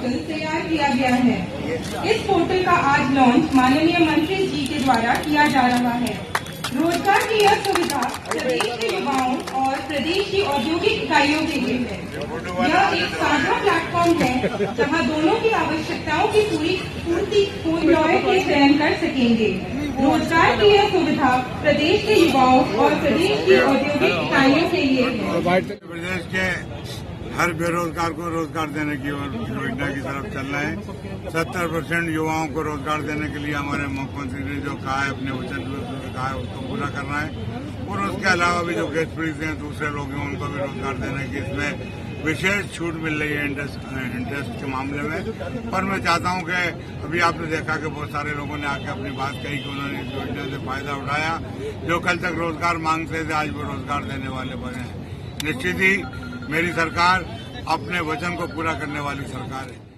Portal तैयार किया गया है। इस पोर्टल का आज लॉन्च माननीय मंत्री जी के द्वारा किया जा रहा है। रोजगार की यह सुविधा प्रदेश के युवाओं और प्रदेश की औद्योगिक इकाइयों के लिए है। यह एक साझा प्लेटफॉर्म है जहां दोनों की आवश्यकताओं की पूर्ति एम्प्लॉयर के चयन कर सकेंगे। रोजगार की यह सुविधा प्रदेश के युवाओं और प्रदेश की औद्योगिक इकाइयों के लिए है। प्रदेश के हर बेरोजगार को रोजगार देने की योजना की तरफ चलना है। 70% युवाओं को रोजगार देने के लिए हमारे मुख्यमंत्री ने जो कहा है, अपने वचन में कहा है, उसको पूरा करना है। और उसके अलावा भी जो गैस पीड़ित हैं, दूसरे लोग हैं, उनको भी रोजगार देने की इसमें विशेष छूट मिल रही है इंटरेस्ट के मामले में। पर मैं चाहता हूं कि अभी आपने देखा कि बहुत सारे लोगों ने आके अपनी बात कही कि उन्होंने इस योजना से फायदा उठाया। जो कल तक रोजगार मांगते थे, आज वो रोजगार देने वाले बने हैं। निश्चित ही मेरी सरकार अपने वचन को पूरा करने वाली सरकार है।